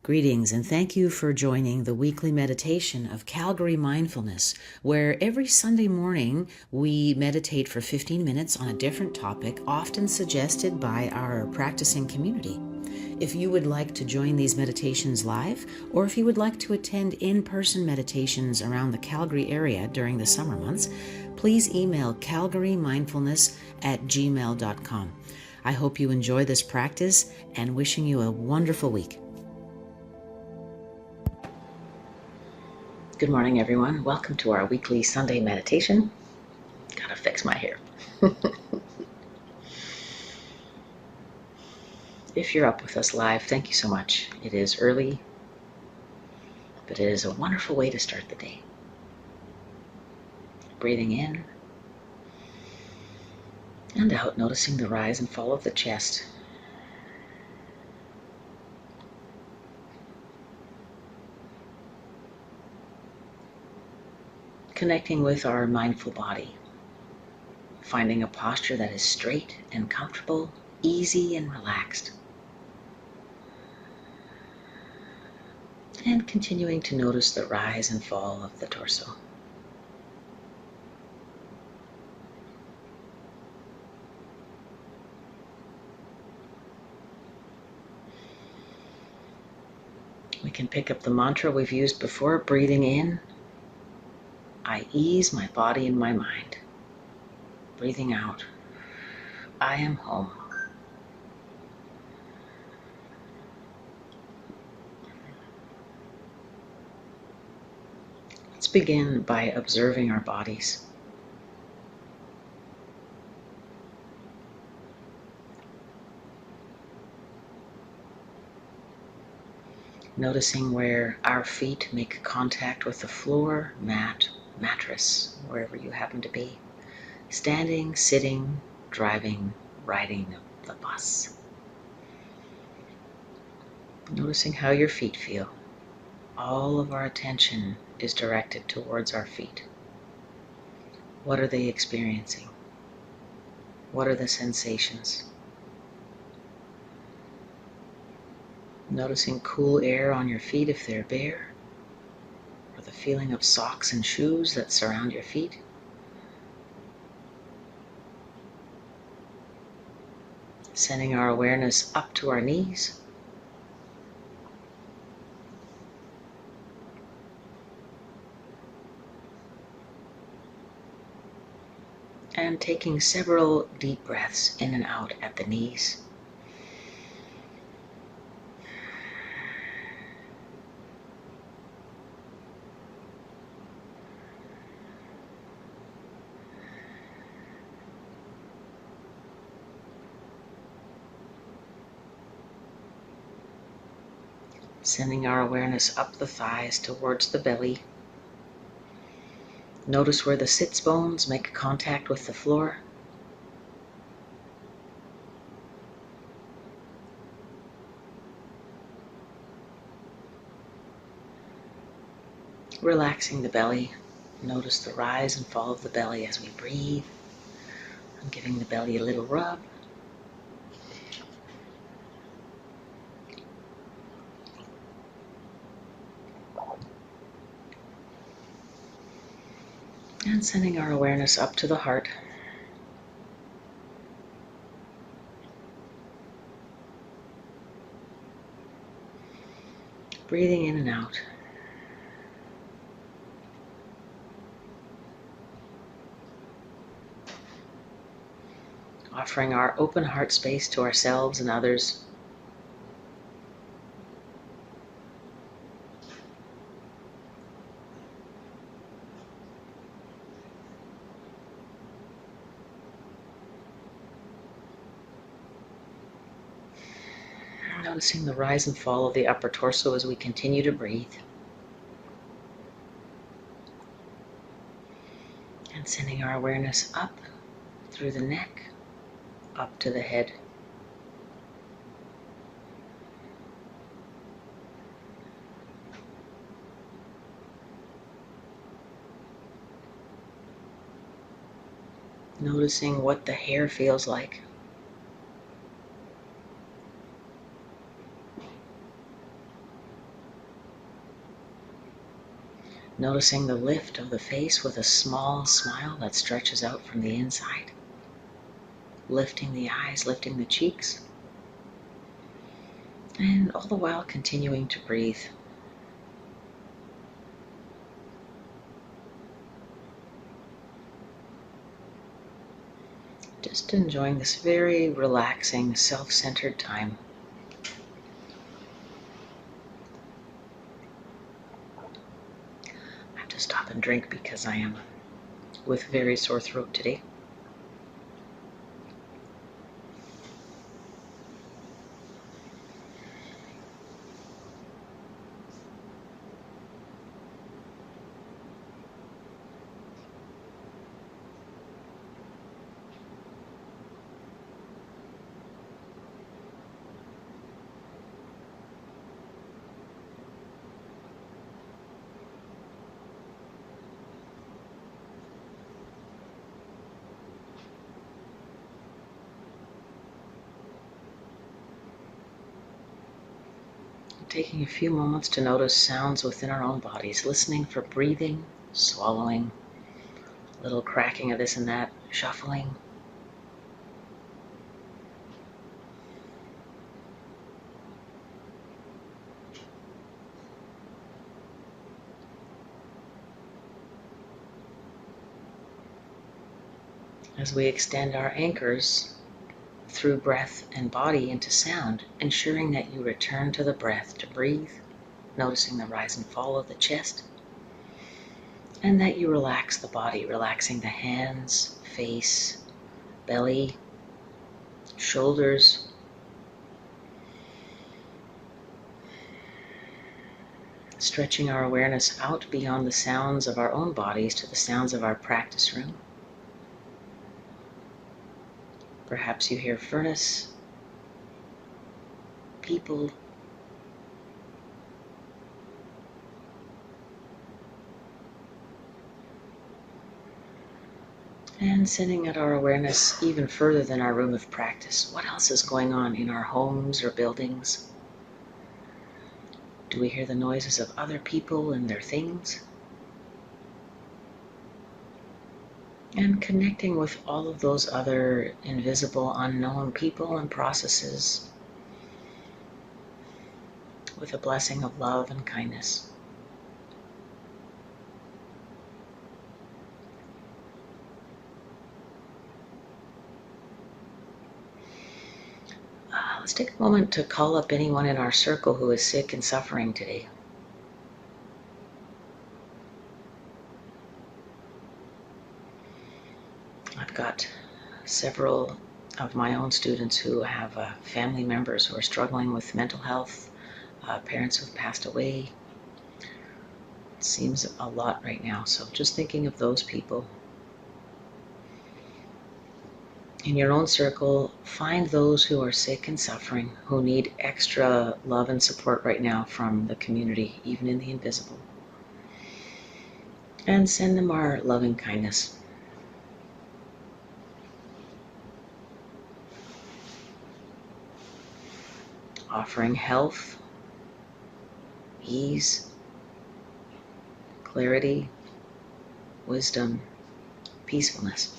Greetings and thank you for joining the weekly meditation of Calgary Mindfulness, where every Sunday morning we meditate for 15 minutes on a different topic, often suggested by our practicing community. If you would like to join these meditations live, or if you would like to attend in-person meditations around the Calgary area during the summer months, please email calgarymindfulness@gmail.com. I hope you enjoy this practice and wishing you a wonderful week. Good morning, everyone. Welcome to our weekly Sunday meditation. Gotta fix my hair. If you're up with us live, thank you so much. It is early, but it is a wonderful way to start the day. Breathing in and out, noticing the rise and fall of the chest. Connecting with our mindful body, finding a posture that is straight and comfortable, easy and relaxed. And continuing to notice the rise and fall of the torso. We can pick up the mantra we've used before, breathing in, I ease my body and my mind. Breathing out, I am home. Let's begin by observing our bodies. Noticing where our feet make contact with the floor, mat, mattress, wherever you happen to be. Standing, sitting, driving, riding the bus. Noticing how your feet feel. All of our attention is directed towards our feet. What are they experiencing? What are the sensations? Noticing cool air on your feet if they're bare, or the feeling of socks and shoes that surround your feet. Sending our awareness up to our knees. And taking several deep breaths in and out at the knees. Sending our awareness up the thighs towards the belly. Notice where the sits bones make contact with the floor. Relaxing the belly. Notice the rise and fall of the belly as we breathe. I'm giving the belly a little rub. And sending our awareness up to the heart. Breathing in and out. Offering our open heart space to ourselves and others. Noticing the rise and fall of the upper torso as we continue to breathe. And sending our awareness up through the neck, up to the head. Noticing what the hair feels like. Noticing the lift of the face with a small smile that stretches out from the inside. Lifting the eyes, lifting the cheeks. And all the while continuing to breathe. Just enjoying this very relaxing, self-centered time. I have to stop and drink because I am with a very sore throat today. Taking a few moments to notice sounds within our own bodies, listening for breathing, swallowing, a little cracking of this and that, shuffling. As we extend our anchors through breath and body into sound, ensuring that you return to the breath to breathe, noticing the rise and fall of the chest, and that you relax the body, relaxing the hands, face, belly, shoulders, stretching our awareness out beyond the sounds of our own bodies to the sounds of our practice room. Perhaps you hear furnace, people, and sending out our awareness even further than our room of practice. What else is going on in our homes or buildings? Do we hear the noises of other people and their things? And connecting with all of those other invisible, unknown people and processes with a blessing of love and kindness. Let's take a moment to call up anyone in our circle who is sick and suffering today. I've got several of my own students who have family members who are struggling with mental health, parents who've passed away. It seems a lot right now, so just thinking of those people. In your own circle, find those who are sick and suffering, who need extra love and support right now from the community, even in the invisible. And send them our loving kindness. Offering health, ease, clarity, wisdom, peacefulness.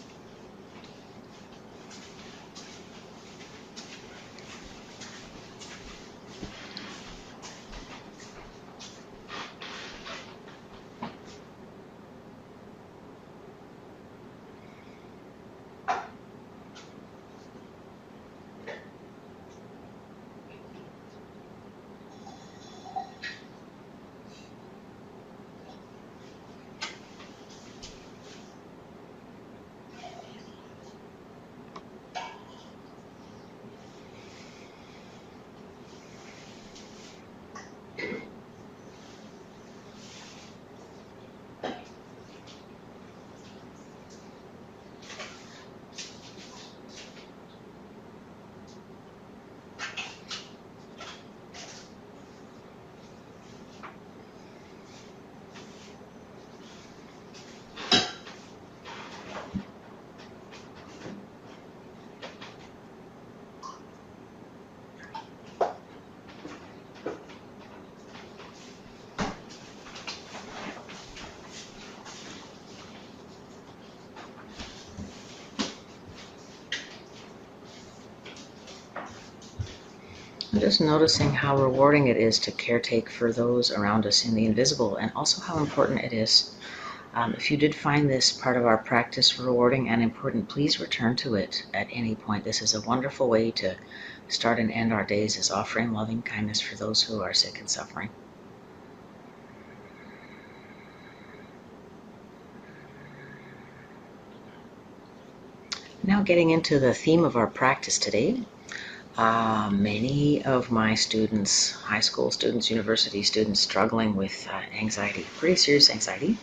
I'm just noticing how rewarding it is to caretake for those around us in the invisible, and also how important it is. If you did find this part of our practice rewarding and important, please return to it at any point. This is a wonderful way to start and end our days, is offering loving kindness for those who are sick and suffering. Now getting into the theme of our practice today. Many of my students, high school students, university students, struggling with anxiety, pretty serious anxiety.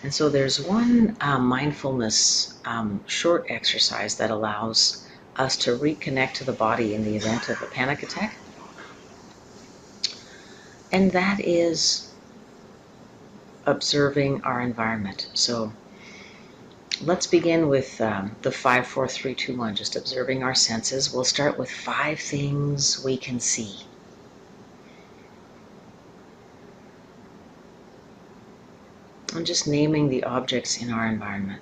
And so there's one mindfulness short exercise that allows us to reconnect to the body in the event of a panic attack. And that is observing our environment. So let's begin with the 5, 4, 3, 2, 1, just observing our senses. We'll start with 5 things we can see. I'm just naming the objects in our environment.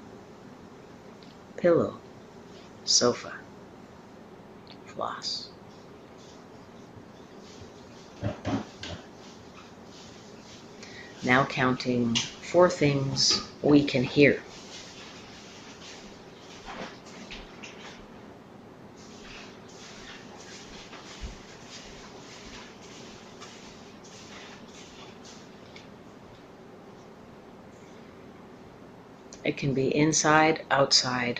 Pillow, sofa, floss. Now counting 4 things we can hear. It can be inside, outside,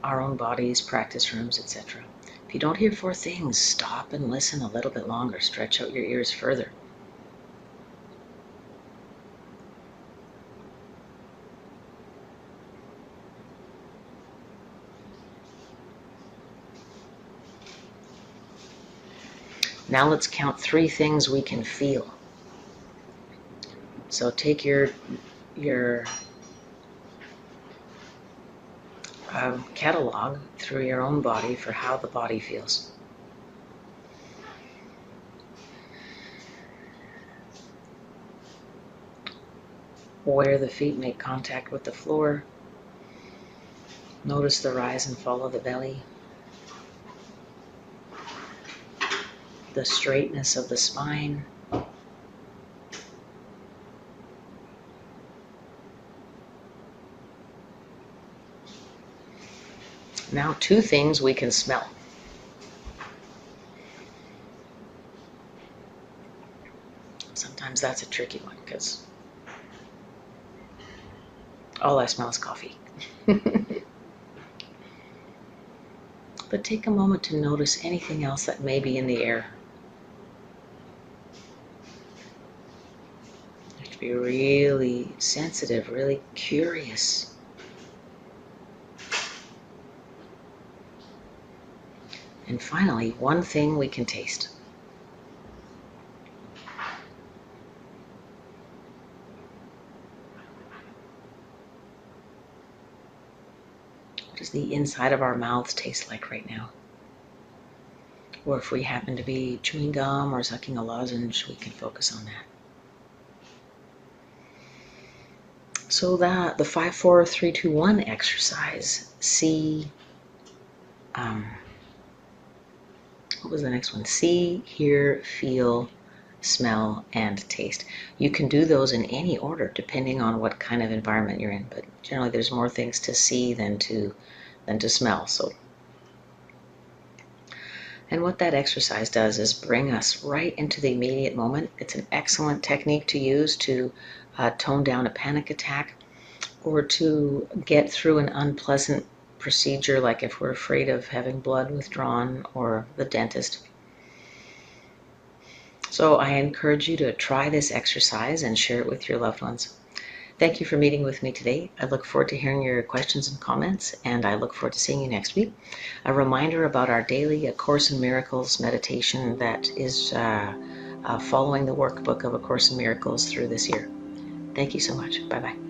our own bodies, practice rooms, etc. If you don't hear 4 things, stop and listen a little bit longer. Stretch out your ears further. Now let's count 3 things we can feel. So take your catalog through your own body for how the body feels. Where the feet make contact with the floor. Notice the rise and fall of the belly. The straightness of the spine. Now 2 things we can smell. Sometimes that's a tricky one because all I smell is coffee. But take a moment to notice anything else that may be in the air. You have to be really sensitive, really curious. And finally, 1 thing we can taste. What does the inside of our mouths taste like right now? Or if we happen to be chewing gum or sucking a lozenge, we can focus on that. So that the 5, 4, 3, 2, 1 exercise, see, what was the next one? See, hear, feel, smell, and taste. You can do those in any order depending on what kind of environment you're in, but generally there's more things to see than to smell. So, and what that exercise does is bring us right into the immediate moment. It's an excellent technique to use to tone down a panic attack or to get through an unpleasant procedure, like if we're afraid of having blood withdrawn or the dentist. So I encourage you to try this exercise and share it with your loved ones. Thank you for meeting with me today. I look forward to hearing your questions and comments, and I look forward to seeing you next week. A reminder about our daily A Course in Miracles meditation that is following the workbook of A Course in Miracles through this year. Thank you so much. Bye-bye.